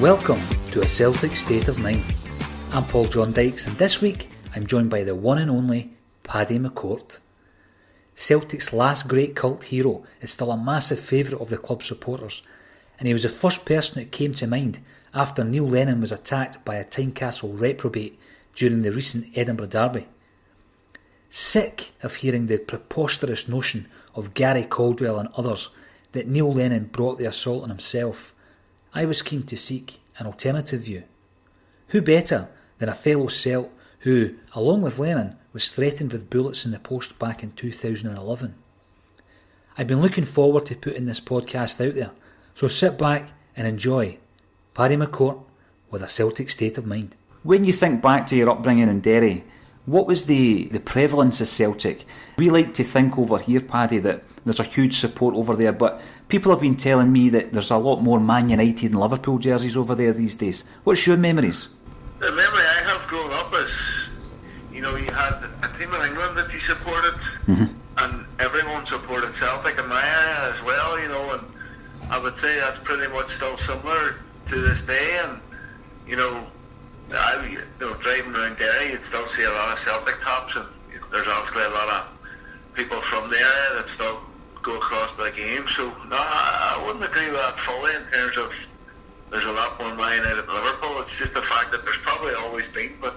Welcome to A Celtic State of Mind. I'm Paul John Dykes, and this week I'm joined by the one and only Paddy McCourt. Celtic's last great cult hero is still a massive favourite of the club's supporters, and he was the first person that came to mind after Neil Lennon was attacked by a Tynecastle reprobate during the recent Edinburgh derby. Sick of hearing the preposterous notion of Gary Caldwell and others that Neil Lennon brought the assault on himself, I was keen to seek an alternative view. Who better than a fellow Celt who, along with Lennon, was threatened with bullets in the post back in 2011? I've been looking forward to putting this podcast out there, so sit back and enjoy Paddy McCourt with A Celtic State of Mind. When you think back to your upbringing in Derry, what was the prevalence of Celtic? We like to think over here, Paddy, that there's a huge support over there, but people have been telling me that there's a lot more Man United and Liverpool jerseys over there these days. What's your memories? The memory I have growing up is, you had a team in England that you supported, and everyone supported Celtic in my area as well, and I would say that's pretty much still similar to this day. And driving around Derry, you'd still see a lot of Celtic tops, and there's obviously a lot of people from the area that still go across to the game. So no, I wouldn't agree with that fully in terms of there's a lot more Man United than Liverpool. It's just the fact that there's probably always been, but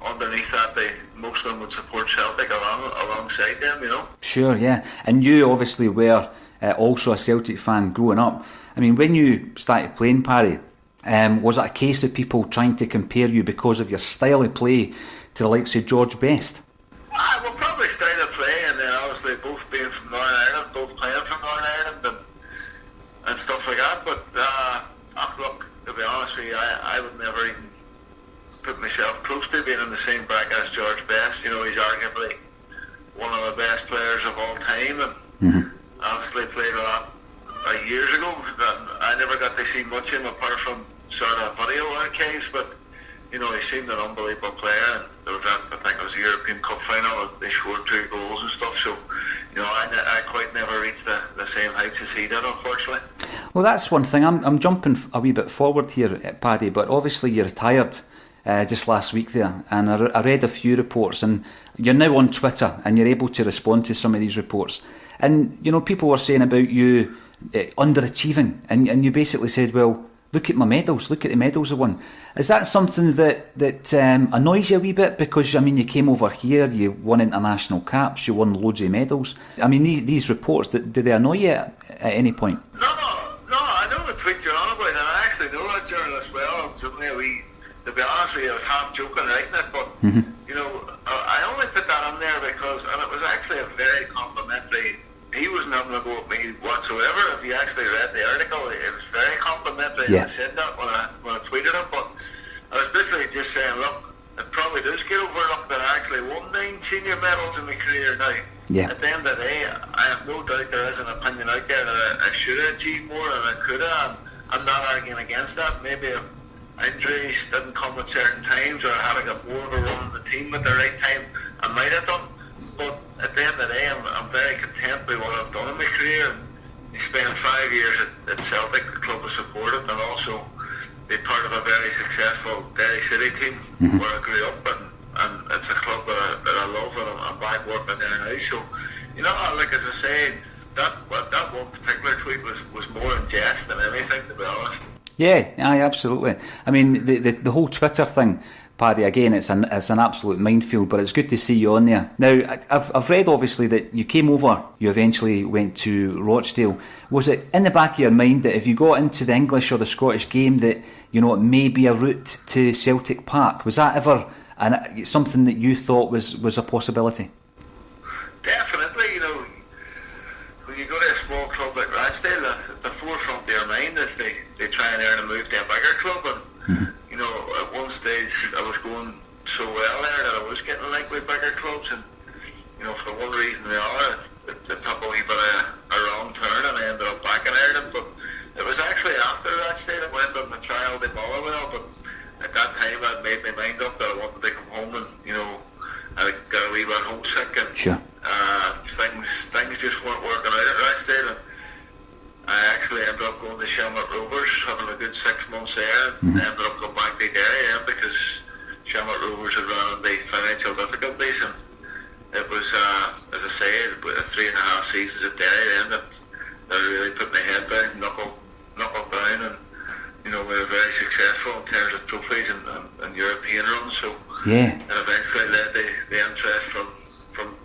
underneath that, most of them would support Celtic alongside them. Sure, yeah. And you obviously were also a Celtic fan growing up. I mean, when you started playing, Paddy, was it a case of people trying to compare you because of your style of play to the likes of George Best? Well, probably style of play, and then obviously both being from Northern Ireland, both playing from Northern Ireland and stuff like that. But look, to be honest with you, I would never even put myself close to being in the same bracket as George Best. He's arguably one of the best players of all time, and obviously played a lot years ago. I never got to see much of him apart from sort of video archives, but he seemed an unbelievable player, and there was I think it was the European Cup final, they scored 2 goals and stuff, so I quite never reached the same heights as he did, unfortunately. Well, that's one thing. I'm jumping a wee bit forward here, Paddy, but obviously you retired just last week there, and I read a few reports, and you're now on Twitter and you're able to respond to some of these reports, and people were saying about you underachieving, and you basically said, well, look at my medals, look at the medals I won. Is that something that annoys you a wee bit? Because, you came over here, you won international caps, you won loads of medals. These reports, do they annoy you at any point? No, I know the tweet you're on about, and I actually know that journalist well. To be honest with you, I was half joking writing it, but, I only put that on there because, and it was actually a very complimentary. He wasn't having a go at me whatsoever. If you actually read the article, it was very complimentary. Yeah. I said that when I tweeted it, but I was basically just saying, look, it probably does get overlooked that I actually won 9 senior medals in my career now. Yeah. At the end of the day, I have no doubt there is an opinion out there that I should have achieved more than I could have. I'm not arguing against that. Maybe if injuries didn't come at certain times, or I had got more of a run in the team at the right time, I might have done. But at the end of the day, I'm very content with what I've done in my career. And spending 5 years at Celtic, the club I supported, and also be part of a very successful Derry City team where I grew up, and it's a club that I love, and I'm back working there now. So, like as I say, that one particular tweet was more in jest than anything, to be honest. Yeah, absolutely. The whole Twitter thing, Paddy, again, it's an absolute minefield, but it's good to see you on there. Now, I've read, obviously, that you came over, you eventually went to Rochdale. Was it in the back of your mind that if you got into the English or the Scottish game that, it may be a route to Celtic Park? Was that ever something that you thought was a possibility? Definitely, when you go to a small club like Rochdale, the forefront of your mind is they try and earn a move to a bigger club, and at one stage I was going so well there that I was getting linked with bigger clubs, and for one reason or the other it took a wee bit of a wrong turn, and I ended up back in Ireland. But it was actually after that stage I went on the trial to Motherwell, but at that time I'd made my mind up that I wanted to come home, and I got a wee bit homesick, and sure. Things just weren't working out at Rochdale, and I actually ended up going to Shamrock Rovers, having a good 6 months there, and ended up going back to Derry then because Shamrock Rovers had run into financial difficulties, and it was, as I say, about 3.5 seasons at Derry then that really put my head down, knuckle down, and we were very successful in terms of trophies and European runs. So and eventually led the interest from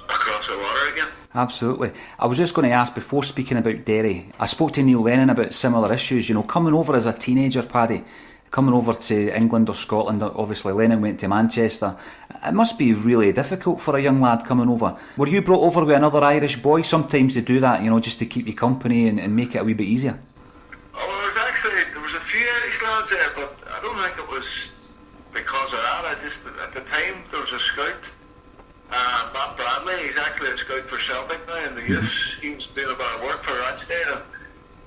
across the water again. Absolutely. I was just going to ask, before speaking about Derry, I spoke to Neil Lennon about similar issues. Coming over as a teenager, Paddy, coming over to England or Scotland. Obviously Lennon went to Manchester. It must be really difficult for a young lad coming over. Were you brought over with another Irish boy? Sometimes they do that, just to keep you company and make it a wee bit easier. Oh, there was a few Irish lads there, but I don't think it was because of that. At the time there was a scout, Matt Bradley. He's actually a scout for Celtic now in the youth. He was doing a bit of work for Rochdale, and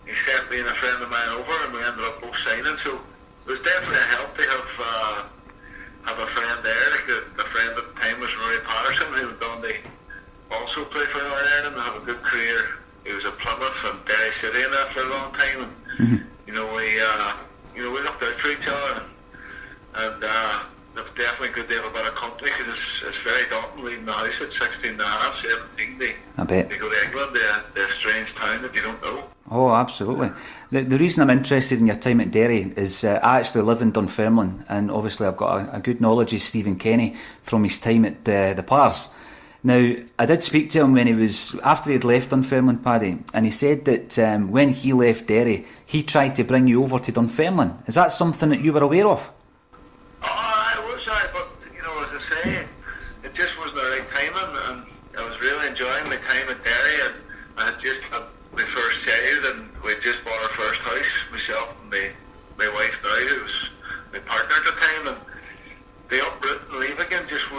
he sent me and a friend of mine over, and we ended up both signing. So it was definitely a help to have a friend there. Like the friend at the time was Rory Patterson, who went on to also play for Northern Ireland and have a good career. He was at Plymouth and Derry City and that for a long time, and we looked out for each other, and it was definitely good to have a bit of company, because it's very daunting leaving the house at 16 and a half, 17 to go to England, to a strange town that you don't know. Oh, absolutely. The reason I'm interested in your time at Derry is I actually live in Dunfermline, and obviously I've got a good knowledge of Stephen Kenny from his time at the Pars. Now, I did speak to him when after he'd left Dunfermline, Paddy, and he said that when he left Derry, he tried to bring you over to Dunfermline. Is that something that you were aware of? But as I say, it just wasn't the right timing, and I was really enjoying my time at Derry, and I had just had my first child, and we'd just bought our first house, myself and my wife now, who was my partner at the time, and the uproot and leave again just I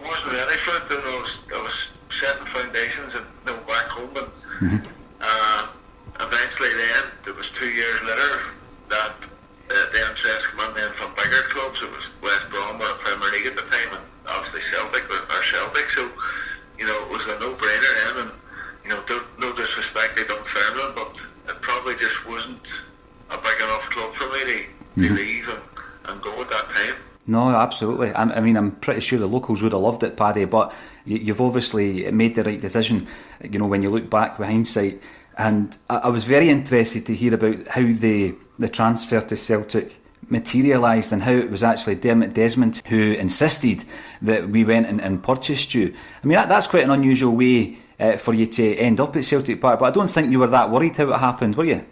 wasn't ready for it. I was setting foundations and back home, and eventually then, it was 2 years later that the interest came in then from bigger clubs. It was West Brom were a Premier League at the time, and obviously Celtic were Celtic, so it was a no-brainer then, and no disrespect to Dunfermline, but it probably just wasn't a big enough club for me to leave and go at that time. No, absolutely. I'm pretty sure the locals would have loved it, Paddy, but you've obviously made the right decision, when you look back with hindsight. And I was very interested to hear about how the transfer to Celtic materialised, and how it was actually Dermot Desmond who insisted that we went and purchased you. That's quite an unusual way for you to end up at Celtic Park, but I don't think you were that worried how it happened, were you?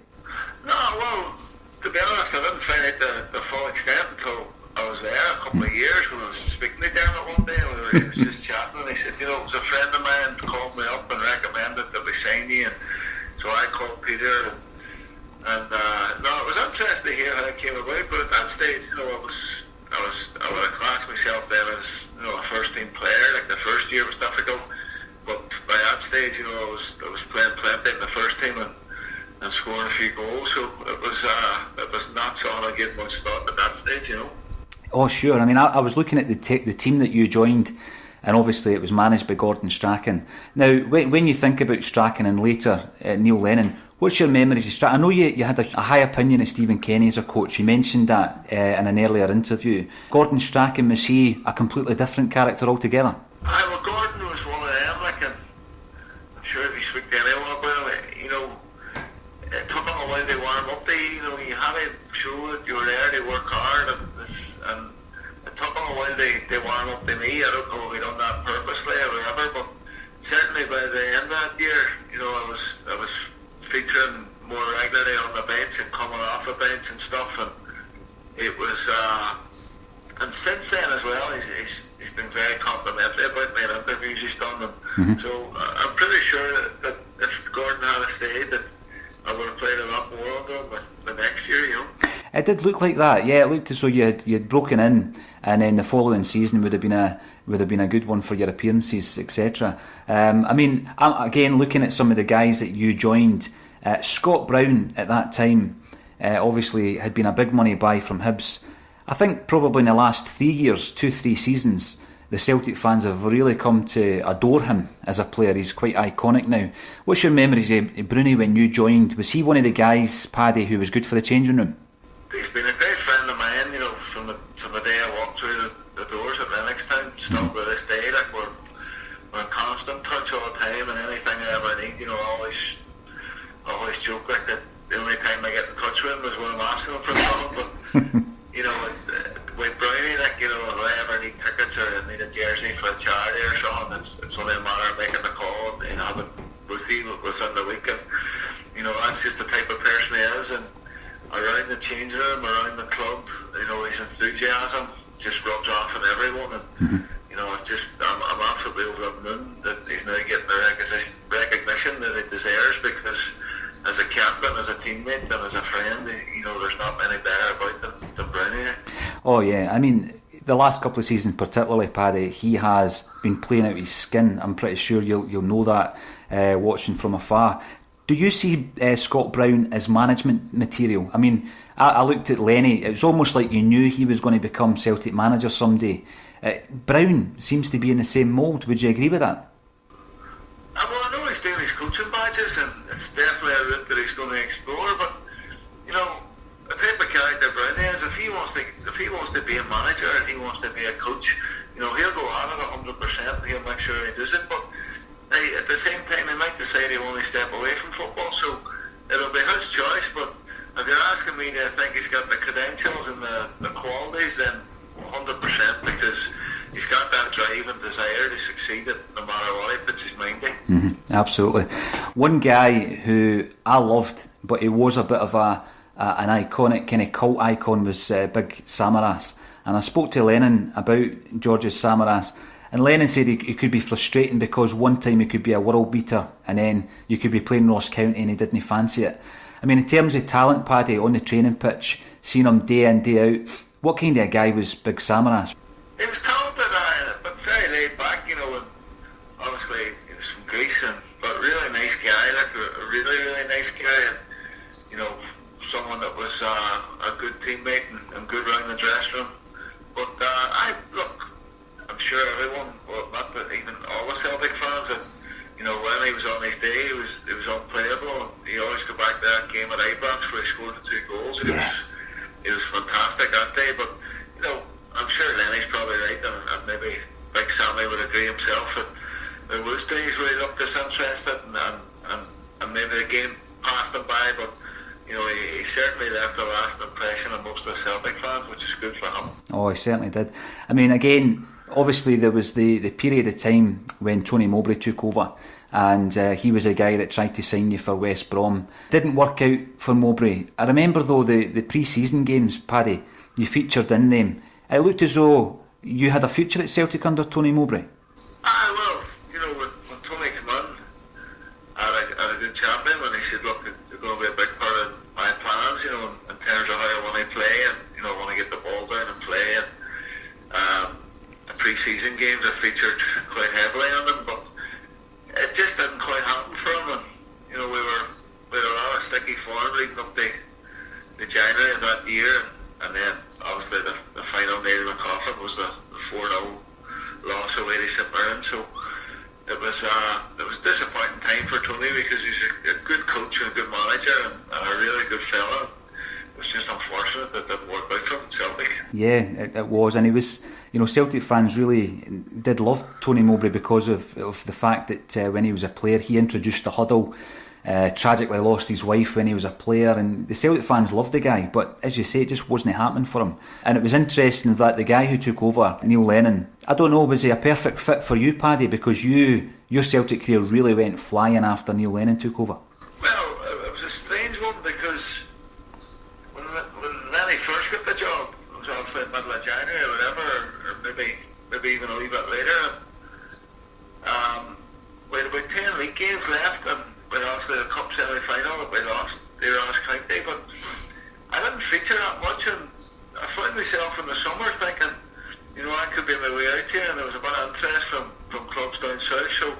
No, well, to be honest, I didn't find out the full extent until I was there a couple of years, when I was speaking to Dermot one day, and he was just chatting, and he said, it was a friend of mine called me up and recommended that we sign you, and so I called Peter, and it was interesting to hear how it came about, but at that stage, I would have classed myself then as a first team player. Like, the first year was difficult, but by that stage, I was playing plenty in the first team and scoring a few goals, so it was not something I gave much thought at that stage, Oh, sure. I was looking at the team that you joined, and obviously it was managed by Gordon Strachan. Now, when you think about Strachan and later Neil Lennon, what's your memories of Strachan? I know you had a high opinion of Stephen Kenny as a coach. You mentioned that in an earlier interview. Gordon Strachan, was he a completely different character altogether? Well, Gordon was one of them, and I'm sure if you speak to anyone about him, it took him a while to warm up to you. You had to show that you were there to work hard, and it took him a while to warm up to me. I don't know if we done that purposely or whatever, but certainly by the end of that year, I was featuring more regularly on the bench and coming off the bench and stuff, and it was and since then as well, he's been very complimentary about me in interviews he's done, and so I'm pretty sure that if Gordon had stayed, that I would have played a lot more under him the next year, It did look like that, yeah. It looked as though you had broken in, and then the following season would have been a good one for your appearances, etc. I'm again looking at some of the guys that you joined. Scott Brown at that time obviously had been a big money buy from Hibs. I think probably in the last 3 years, 2-3 seasons, the Celtic fans have really come to adore him as a player. He's quite iconic now. What's your memories of Bruni when you joined? Was he one of the guys, Paddy, who was good for the changing room? He's been a great friend of mine, you know, from the day I walked through the doors at Lennoxtown. Still to this day, like we're in constant touch all the time, and anything I ever need, you know, I always joke like that. The only time I get in touch with him is when I'm asking him for something. But you know, with Brownie, like, you know, if I ever need tickets or I need a jersey for a charity or something, it's only a matter of making the call and have it with you within the week. And you know, that's just the type of person he is. And around the change room, around the club, you know, his enthusiasm just rubs off on everyone. And you know, I'm absolutely over the moon that he's now getting the recognition that he deserves, because as a captain, as a teammate, and as a friend, you know, there's not many better about than Brownie. Oh yeah, I mean, the last couple of seasons particularly, Paddy, he has been playing out his skin. I'm pretty sure you'll know that watching from afar. Do you see Scott Brown as management material? I mean, I looked at Lenny, it was almost like you knew he was going to become Celtic manager someday. Brown seems to be in the same mould. Would you agree with that? Well, I know he's doing his coaching badges, and it's definitely a route that he's going to explore. But you know, the type of character Brownie is, if he wants to be a manager and he wants to be a coach, you know, he'll go at it 100%. He'll make sure he does it. But at the same time, he might decide he'll only step away from football. So it'll be his choice. But if you're asking me, do I think he's got the credentials and the qualities, then 100%, because he's got that drive and desire to succeed no matter what he puts his mind in. Absolutely. One guy who I loved, but he was a bit of an iconic kind of cult icon, was Big Samaras. And I spoke to Lennon about George's Samaras, and Lennon said he could be frustrating because one time he could be a world beater and then you could be playing Ross County and he didn't fancy it. I mean, in terms of talent, Paddy, on the training pitch, seeing him day in, day out, what kind of a guy was Big Samaras? He was talented, but very laid back, you know, and obviously he was from Greece, but really nice guy, like a really, really nice guy, and you know, someone that was a good teammate and good around the dressing room. But I'm sure everyone, well, not that even all the Celtic fans, that you know, when he was on his day, he was unplayable. He always go back to that game at Ibrox where he scored the 2 goals. He was fantastic that day. But you know, I'm sure Lenny's probably right, and maybe Big Sammy would agree himself that there was days where he looked disinterested, and maybe the game passed him by. But you know, he certainly left a lasting impression on most of the Celtic fans, which is good for him. Oh, he certainly did. I mean, again, obviously there was the period of time when Tony Mowbray took over, and he was a guy that tried to sign you for West Brom. Didn't work out for Mowbray. I remember though the pre-season games, Paddy, you featured in them. It looked as though you had a future at Celtic under Tony Mowbray. Well, you know, when Tony came in, I had a good chat with him, and he said, look, it's going to be a big part of my plans, you know, in terms of how I want to play, and you know, I want to get the ball down and play. And pre-season games I featured quite heavily on them, but it just didn't quite happen for him. And you know, we were on a sticky form leading up to January of that year, and then obviously the final day of the coffin was the 4-0 loss away to St Mirren. So it was a disappointing time for Tony, because he's a good coach and a good manager and a really good fella. It was just unfortunate that didn't work out for him in Celtic. Yeah, it was, and he was, you know, Celtic fans really did love Tony Mowbray because of the fact that when he was a player, he introduced the huddle. Tragically lost his wife when he was a player, and the Celtic fans loved the guy, but as you say, it just wasn't happening for him. And it was interesting that the guy who took over, Neil Lennon, I don't know, was he a perfect fit for you, Paddy, because your Celtic career really went flying after Neil Lennon took over? Well, it was a strange one, because when Lenny first got the job, it was obviously in the middle of January or whatever, or maybe even a wee bit later. We had about 10 league games left, and we lost the cup semi-final that we lost to Ross County, but I didn't feature that much, and I found myself in the summer thinking, you know, I could be my way out here, and there was a bit of interest from clubs down south, so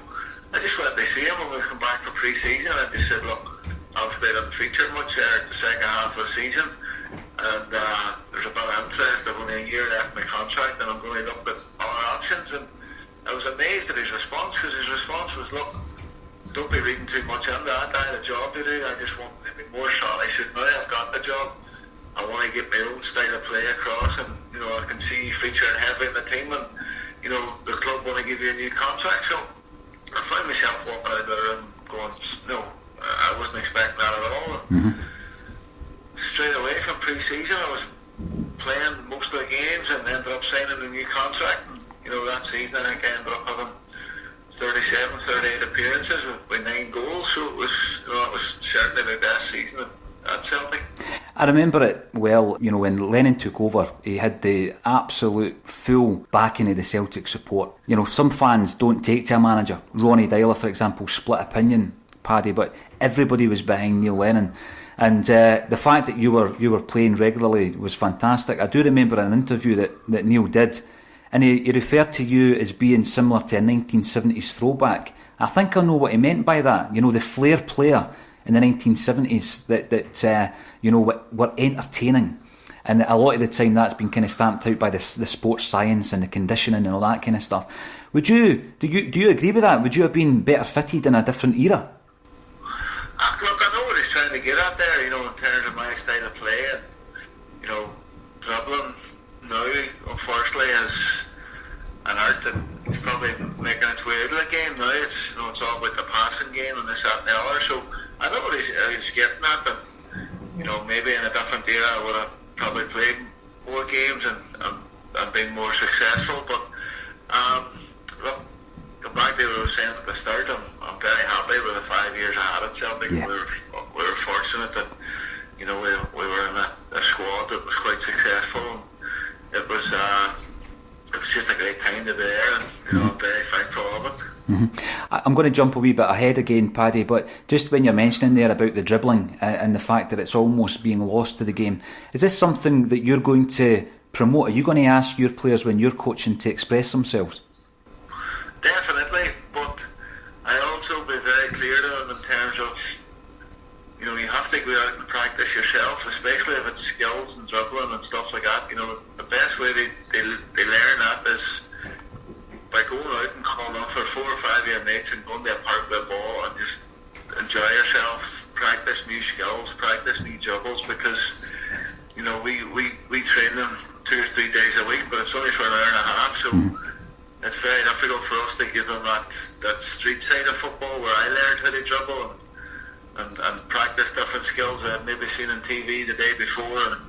I just went to see him when we come back for pre-season. I just said, look, obviously I didn't feature much there at the second half of the season, and there's a bit of interest. I've only a year left in my contract, and I'm going to look at other options. options, and I was amazed at his response, because his response was, look, don't be reading too much into that. I had a job to do. I just want to be more shot. I said, now I've got the job, I want to get my own style of play across, and I can see you featuring heavy in the team, and the club want to give you a new contract. So I found myself walking out of the room going, no, I wasn't expecting that at all. Mm-hmm. Straight away from pre-season, I was playing most of the games and ended up signing a new contract. And, that season I think I ended up having 37, 38 appearances with 9 goals. So it was certainly my best season at Celtic. I remember it well, when Lennon took over, he had the absolute full backing of the Celtic support. Some fans don't take to a manager. Ronnie Dyler, for example, split opinion, Paddy, but everybody was behind Neil Lennon. And the fact that you were playing regularly was fantastic. I do remember an interview that Neil did, and he referred to you as being similar to a 1970s throwback. I think I know what he meant by that. The flair player in the 1970s that were entertaining, and a lot of the time that's been kind of stamped out by the sports science and the conditioning and all that kind of stuff. Do you agree with that? Would you have been better fitted in a different era? Look, I know what he's trying to get at there, in terms of my style of play, and dribbling now, unfortunately, is an art that it's probably making its way out of the game now. It's all about the passing game and this, that and the other. So I know what he's getting at, and maybe in a different era I would have probably played more games and been more successful. But look, go back to what I was saying at the start. I'm very happy with the 5 years I had at Celtic. Yeah. We were fortunate that we were in a squad that was quite successful. And it was just a great time to be there, and I'm very thankful of it. Mm-hmm. I'm going to jump a wee bit ahead again, Paddy, but just when you're mentioning there about the dribbling and the fact that it's almost being lost to the game, is this something that you're going to promote? Are you going to ask your players when you're coaching to express themselves? Definitely, but I also be very clear to them in terms of you have to go out and practice yourself, especially if it's skills and dribbling and stuff like that. The best way they learn that is by going out and calling off for 4 or 5 of your mates and going to a park with a ball and just enjoy yourself, practice new skills, practice new dribbles, because we train them 2 or 3 days a week, but it's only for an hour and a half, so it's very difficult for us to give them that street side of football where I learned how to dribble and practice different skills that I'd maybe seen on TV the day before. And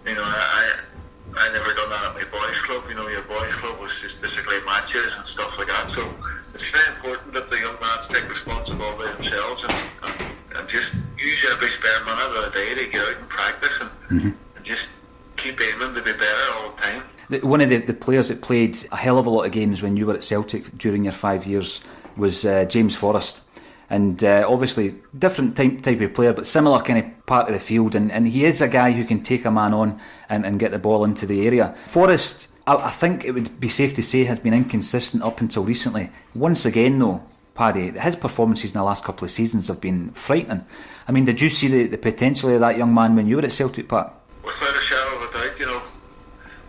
I never done that at my boys' club. Your boys' club was just basically matches and stuff like that. So it's very important that the young lads take responsibility themselves and just use every spare minute of the day to get out and practice and just keep aiming to be better all the time. One of the players that played a hell of a lot of games when you were at Celtic during your 5 years was James Forrest. And obviously different type of player, but similar kind of part of the field, and he is a guy who can take a man on and get the ball into the area. Forrest, I think it would be safe to say, has been inconsistent up until recently. Once again though, Paddy, his performances in the last couple of seasons have been frightening. I mean, did you see the potential of that young man when you were at Celtic Park? Without a shadow of a doubt,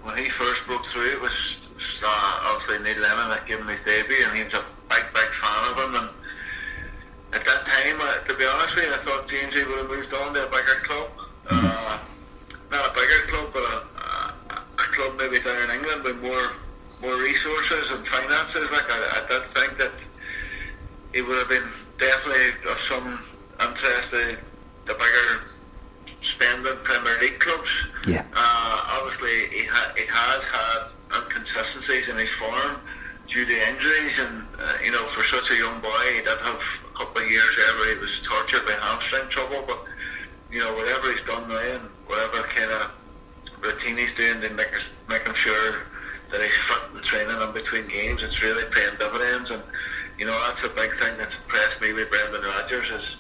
when he first broke through, it was obviously Neil Lennon that gave him his debut, and he was a big fan of him. And at that time, to be honest with you, I thought Jamesy would have moved on to a bigger club. Not a bigger club, but a club maybe down in England with more resources and finances. Like I did think that he would have been definitely of some interest in the bigger spending Premier League clubs. Yeah. Obviously, he has had inconsistencies in his form due to injuries, and for such a young boy, he did have a couple of years there where he was tortured by hamstring trouble. But whatever he's done now and whatever kind of routine he's doing to making sure that he's fit and training in between games, it's really paying dividends. And that's a big thing that's impressed me with Brendan Rodgers, is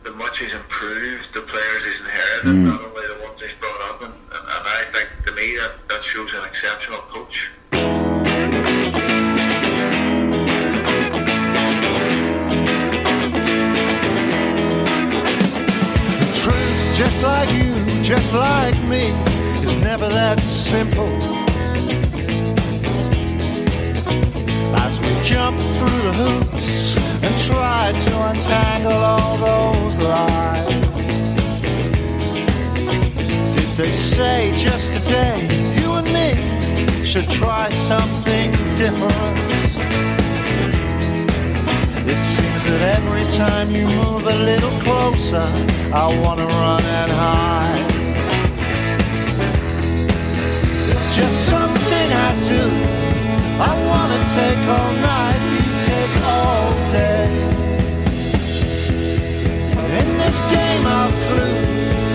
the much he's improved the players he's inherited, not only the ones he's brought up, and I think to me that shows an exceptional coach. The truth, just like you, just like me, is never that simple. loose and try to untangle all those lies. Did they say just today you and me should try something different? It seems that every time you move a little closer, I wanna run and hide. It's just something I do. I wanna take all night, you take all day. In this game of clues,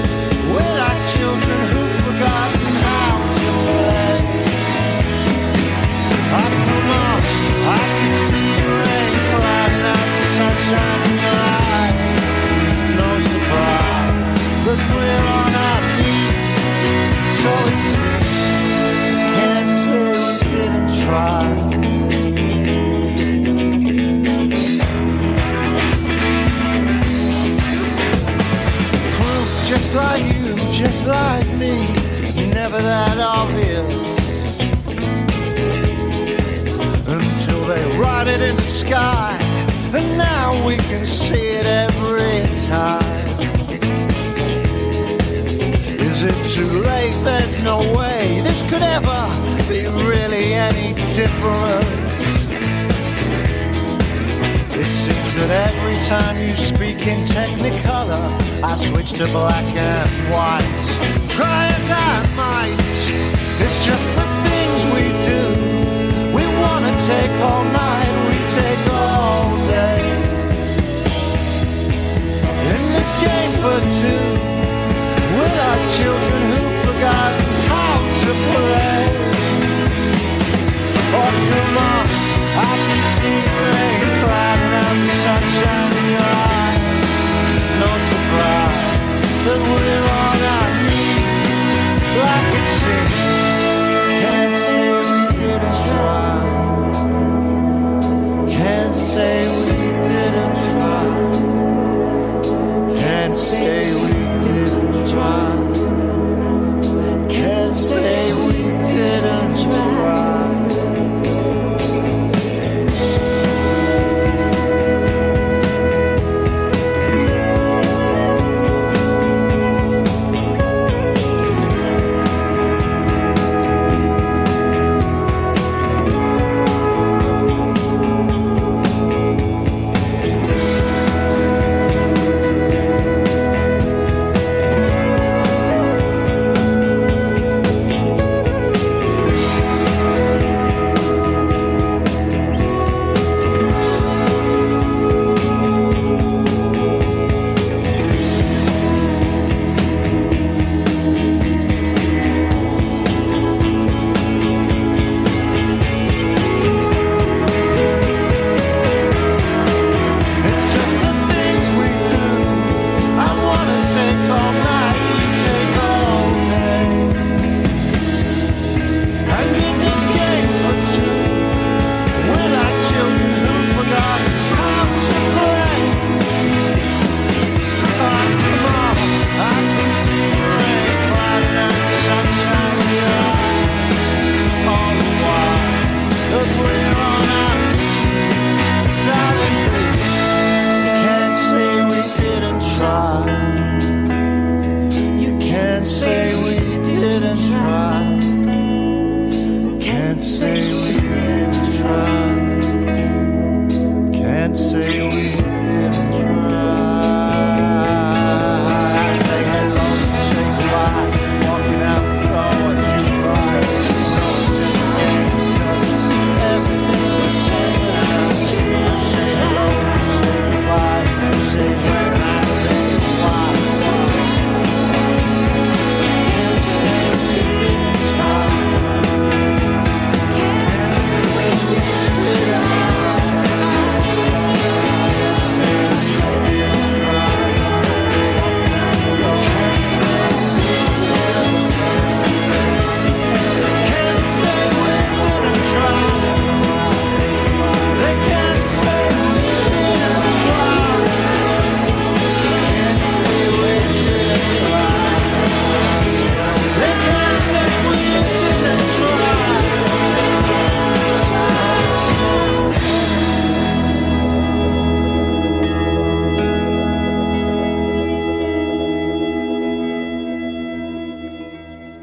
we're like children who've forgotten how to play. I come on, I can see rain clouding out the sunshine in your eyes. No surprise that we're on our knees, so it seems. Can't say we didn't try. Proof just like you, just like me, never that obvious. Until they write it in the sky, and now we can see it every time. Is it too late? There's no way this could ever be really any different. It seems that every time you speak in Technicolor, I switch to black and white. Try as I might, it's just the things we do. We wanna take all night, we take all day. In this game for two, we're like children who've forgotten how to play. Oh, come on, I can see rain clouding out the sunshine in your eyes. No surprise that we're on our knees, like it seems. Can't say we didn't try. Can't say we didn't try. Can't say we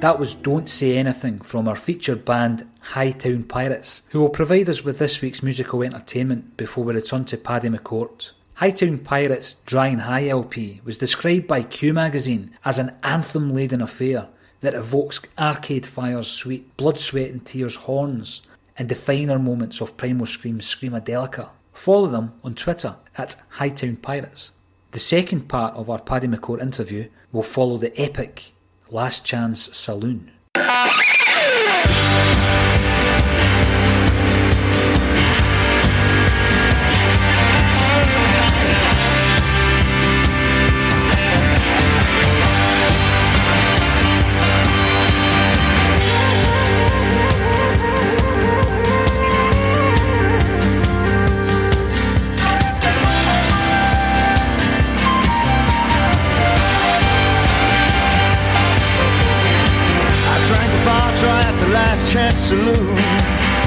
That was Don't Say Anything from our featured band Hightown Pirates, who will provide us with this week's musical entertainment before we return to Paddy McCourt. Hightown Pirates' Drying High LP was described by Q magazine as an anthem-laden affair that evokes Arcade Fire's sweet Blood, Sweat and Tears horns and definer moments of Primal Scream's Screamadelica. Follow them on Twitter at Hightown Pirates. The second part of our Paddy McCourt interview will follow the epic Last Chance Saloon. Last chance saloon,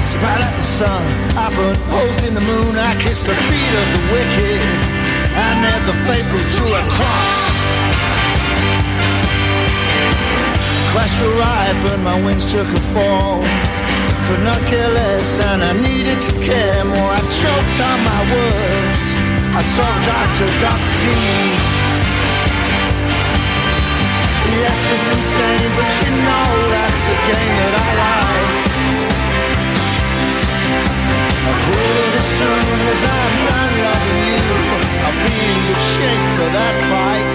spat at the sun, I put holes in the moon, I kissed the feet of the wicked, I nailed the faithful to a cross. Crashed a ride, but my wings took a fall. Could not care less, and I needed to care more. I choked on my words, I saw Dr. Z. Yes, it's insane, but you know that's the game that I like. I quit it as soon as I'm done loving you. I'll be in good shape for that fight.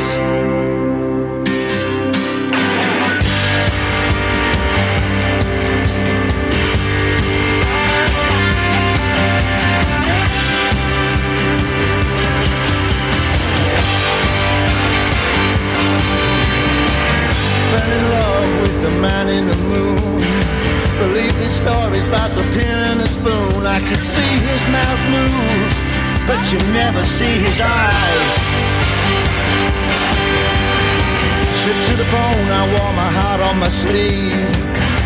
Fell in love with the man in the moon. Believed his stories about the pin and the spoon. I could see his mouth move, but you never see his eyes. Stripped to the bone, I wore my heart on my sleeve.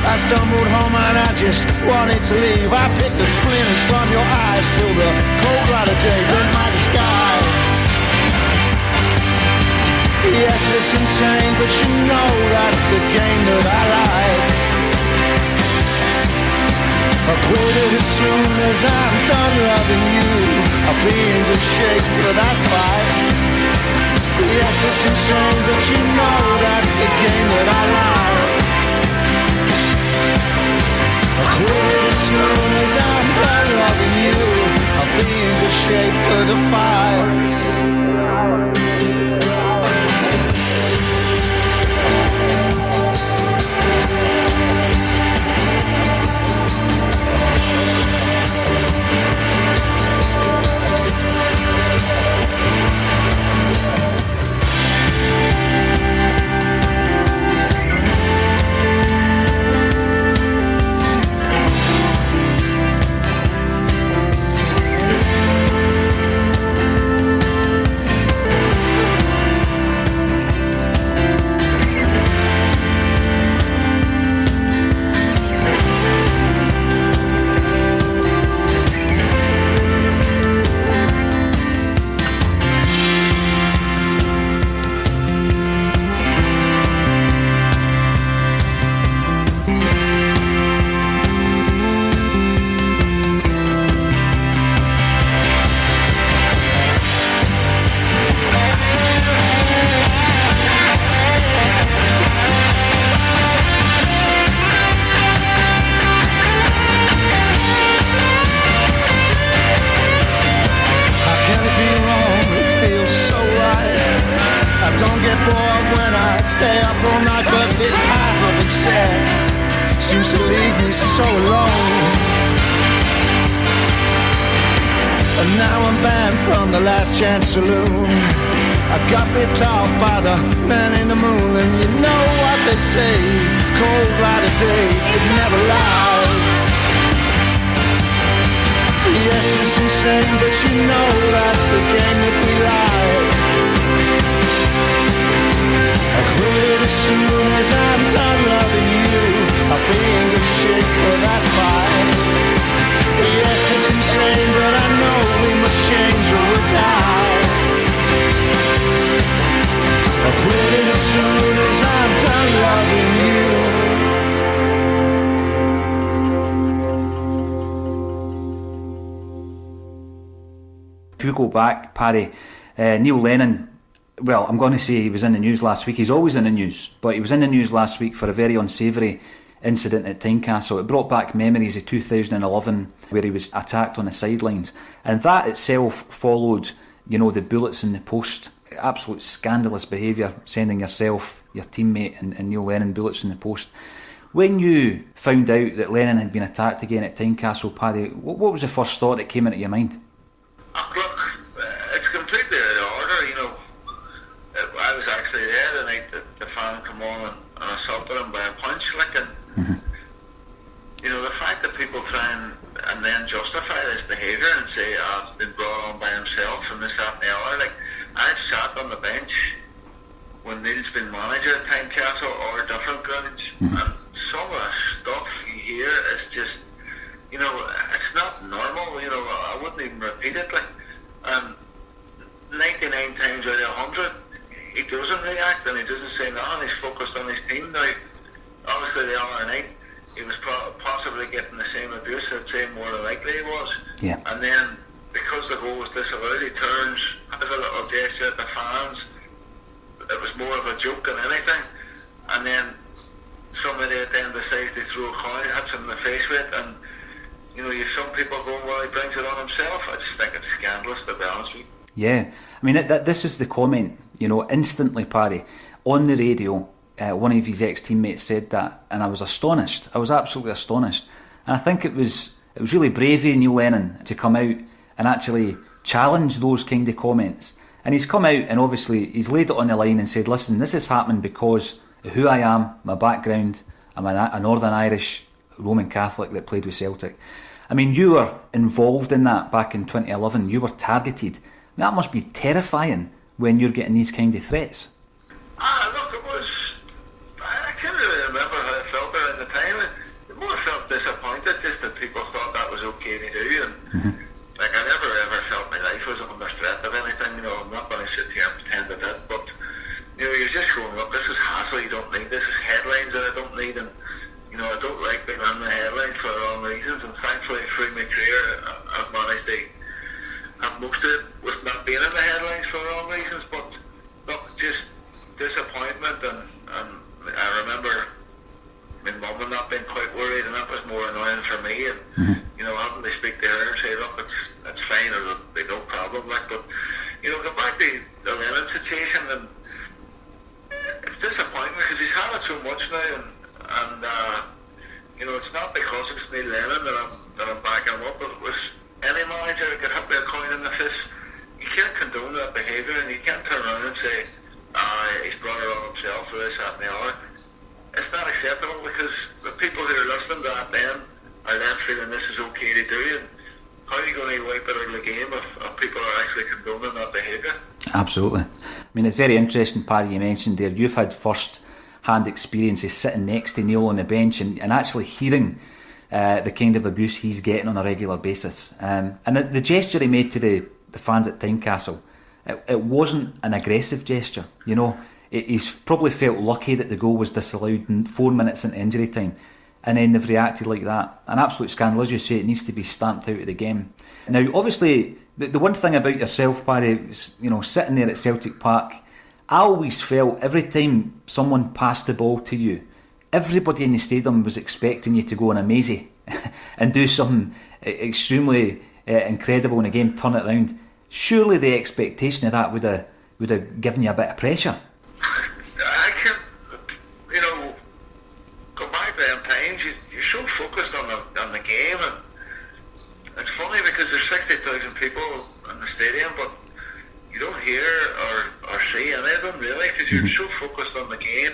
I stumbled home and I just wanted to leave. I picked the splinters from your eyes till the cold light of day bent my disguise. Yes, it's insane, but you know that's the game that I like. I quit it as soon as I'm done loving you. I'll be in good shape for that fight. Yes, it's insane, but you know that's the game that I like. I quit it as soon as I'm done loving you. I'll be in good shape for the fight. Saloon. I got ripped off by the man in the moon, and you know what they say, cold light of day, it never lies. Yes, it's insane, but you know that's the game that we like. I quit it as soon as I'm done loving you. I'll be in good shape for that fight. Yes, it's insane, but I know we must change or we'll die. I quit it as soon as I'm done loving you. If you go back, Paddy, Neil Lennon, well, I'm going to say he was in the news last week. He's always in the news, but he was in the news last week for a very unsavoury incident at Tynecastle. It brought back memories of 2011 where he was attacked on the sidelines, and that itself followed, you know, the bullets in the post. Absolute scandalous behaviour, sending yourself, your teammate and Neil Lennon bullets in the post. When you found out that Lennon had been attacked again at Tynecastle, Paddy, what was the first thought that came into your mind? Look, it's completely out of order, you know. I was actually there the night that the fan came on and assaulted him by a punch, you know, the fact that people try and then justify this behaviour and say, it's been brought on by himself and this, that and the other. Like, I've sat on the bench when Neil's been manager at Tynecastle or different grounds, and some of the stuff you hear is just, you know, it's not normal, you know. I wouldn't even repeat it, like, 99 times out of 100 he doesn't react and he doesn't say nothing. He's focused on his team. Now, obviously the other night he was possibly getting the same abuse. I'd say more than likely he was. Yeah. And then because the goal was disallowed, he turns, has a little gesture at the fans. It was more of a joke than anything. And then somebody at the end decides to throw a coin, hits him in the face with it, and you know, you've some people going, well, he brings it on himself. I just think it's scandalous, to be honest with you. Yeah, I mean, this is the comment, you know, instantly, Paddy. On the radio, one of his ex-teammates said that, and I was astonished. I was absolutely astonished. And I think it was really brave of Neil Lennon to come out and actually challenge those kind of comments. And he's come out and obviously he's laid it on the line and said, listen, this is happening because of who I am, my background. I'm a Northern Irish Roman Catholic that played with Celtic. I mean, you were involved in that back in 2011. You were targeted. That must be terrifying when you're getting these kind of threats. Look, it was... I can't really remember how I felt around the time. I more felt disappointed just that people thought that was okay to do. And like, I never ever felt my life was under threat of anything. You know, I'm not going to sit here and pretend I did, but you know, you're just going, look, this is hassle you don't need. This is headlines that I don't need, and you know, I don't like being on the headlines for the wrong reasons. And thankfully, through my career, I've managed to have most of it with not being in the headlines for the wrong reasons. But look, just disappointment, and I remember my mum and not being quite worried, and that was more annoying for me. And you know, having to speak to her and say, look, it's fine, or there'll be no problem. Like, but you know, go back to the Lennon situation, and it's disappointing because he's had it so much now, and you know, it's not because it's Neil Lennon that I'm backing him up. If it was any manager that could hit me a coin in the fist, you can't condone that behaviour, and you can't turn around and say, he's brought it on himself for this, that and the other. It's not acceptable, because the people who are listening to that then are then feeling this is okay to do, and how are you going to wipe it out of the game if people are actually condoning that behaviour? Absolutely. I mean, it's very interesting, Paddy, you mentioned there, you've had first-hand experiences sitting next to Neil on the bench and actually hearing the kind of abuse he's getting on a regular basis. And the gesture he made to the fans at Tynecastle, it wasn't an aggressive gesture, you know. He's probably felt lucky that the goal was disallowed 4 minutes into injury time, and then they've reacted like that. An absolute scandal, as you say. It needs to be stamped out of the game. Now, obviously, the one thing about yourself, Paddy, is, you know, sitting there at Celtic Park, I always felt every time someone passed the ball to you, everybody in the stadium was expecting you to go on a mazy and do something extremely incredible in a game, turn it around. Surely the expectation of that would have given you a bit of pressure. I can, you know, go back to them times. You're so focused on the game, and it's funny because there's 60,000 people in the stadium, but you don't hear or see any of them really, because you're so focused on the game,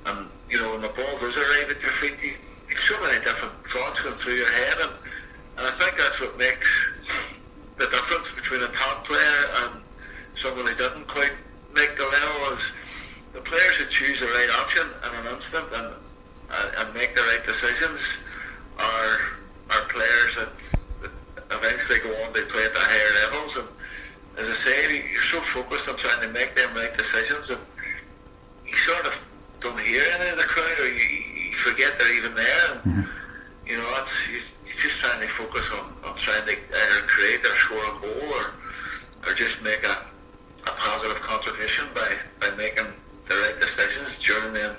and you know, when the ball does arrive at your feet, you've so many different thoughts going through your head, and I think that's what makes the difference between a top player and someone who didn't quite make the level. Is the players who choose the right option in an instant and make the right decisions are players that eventually go on to play at the higher levels. And as I say, you're so focused on trying to make them right decisions, and you sort of don't hear any of the crowd, or you forget they're even there. And you know, you just trying to focus on trying to either create or score a goal or just make a positive contribution by making the right decisions during them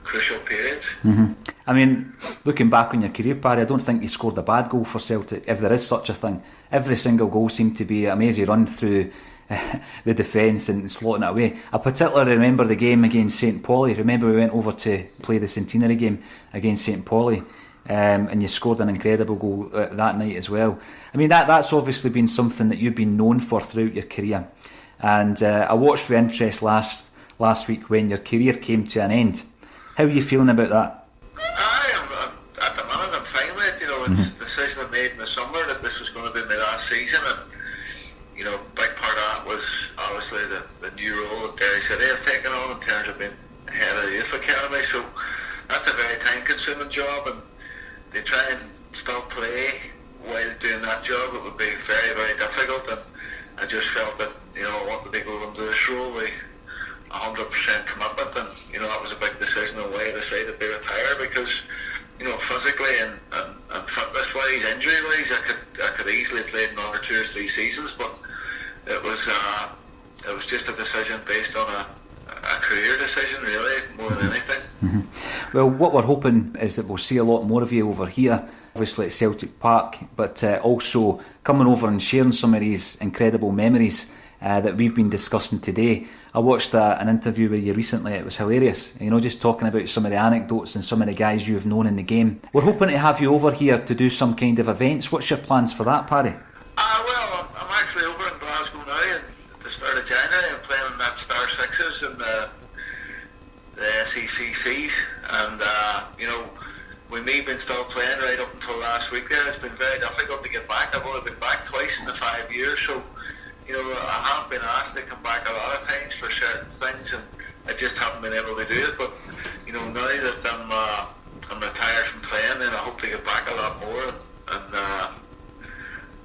crucial periods. Mm-hmm. I mean, looking back on your career, Paddy, I don't think you scored a bad goal for Celtic, if there is such a thing. Every single goal seemed to be an amazing run through the defence and slotting it away. I particularly remember the game against St Pauli. Remember we went over to play the centenary game against St Pauli, and you scored an incredible goal that night as well. I mean, that's obviously been something that you've been known for throughout your career. And I watched with interest last week when your career came to an end. How are you feeling about that? At the minute I'm fine with it. You know, it's a decision I made in the summer that this was going to be my last season, and you know, big part of that was obviously the new role that Derry City have taken on in terms of being head of the youth academy. So that's a very time-consuming job, and they try and still play while doing that job. It would be very, very difficult, and I just felt that, you know, I wanted to go into this role with 100% commitment, and you know, that was a big decision on why I decided to retire, because you know, physically and fitness wise, injury wise, I could easily play another 2 or 3 seasons, but it was just a decision based on a career decision, really, more than anything. Mm-hmm. Well, what we're hoping is that we'll see a lot more of you over here, obviously at Celtic Park, but also coming over and sharing some of these incredible memories that we've been discussing today. I watched an interview with you recently. It was hilarious, you know, just talking about some of the anecdotes and some of the guys you've known in the game. We're hoping to have you over here to do some kind of events. What's your plans for that, Paddy? Well, I'm actually over in Glasgow now at the start of January. I'm playing in that Star Sixes and the SECCs, and you know, with me being still playing right up until last week there, it's been very difficult to get back. I've only been back twice in the 5 years, so you know, I have been asked to come back a lot of times for certain things, and I just haven't been able to do it. But you know, now that I'm retired from playing, then I hope to get back a lot more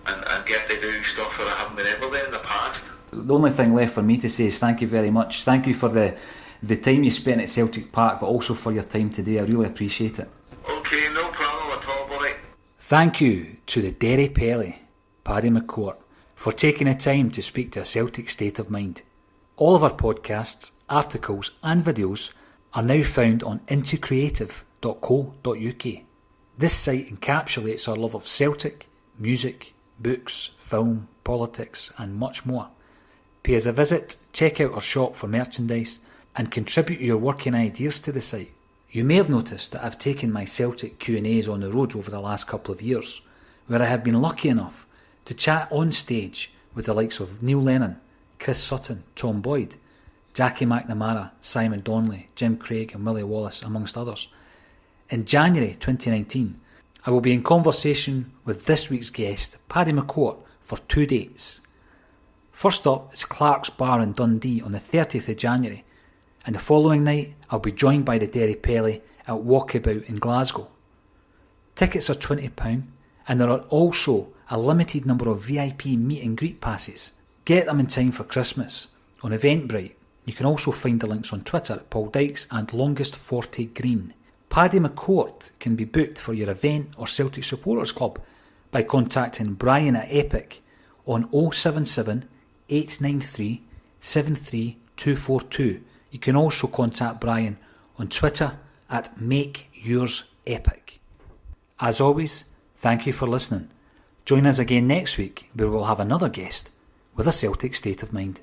and get to do stuff that I haven't been able to in the past. The only thing left for me to say is thank you very much. Thank you for the time you spent at Celtic Park, but also for your time today. I really appreciate it. Okay, no problem at all, buddy. Thank you to the Derry Pele, Paddy McCourt, for taking the time to speak to a Celtic State of Mind. All of our podcasts, articles and videos are now found on intocreative.co.uk. This site encapsulates our love of Celtic, music, books, film, politics and much more. Pay us a visit, check out our shop for merchandise and contribute your working ideas to the site. You may have noticed that I've taken my Celtic Q&As on the road over the last couple of years, where I have been lucky enough to chat on stage with the likes of Neil Lennon, Chris Sutton, Tom Boyd, Jackie McNamara, Simon Donnelly, Jim Craig and Willie Wallace, amongst others. In January 2019, I will be in conversation with this week's guest, Paddy McCourt, for 2 dates. First up is Clark's Bar in Dundee on the 30th of January, and the following night I'll be joined by the Derry Pele at Walkabout in Glasgow. Tickets are £20, and there are also a limited number of VIP meet and greet passes. Get them in time for Christmas on Eventbrite. You can also find the links on Twitter at Paul Dykes and Longest40 Green. Paddy McCourt can be booked for your event or Celtic Supporters Club by contacting Brian at Epic on 077 893 73242. You can also contact Brian on Twitter at MakeYoursEpic. As always, thank you for listening. Join us again next week, where we'll have another guest with a Celtic State of Mind.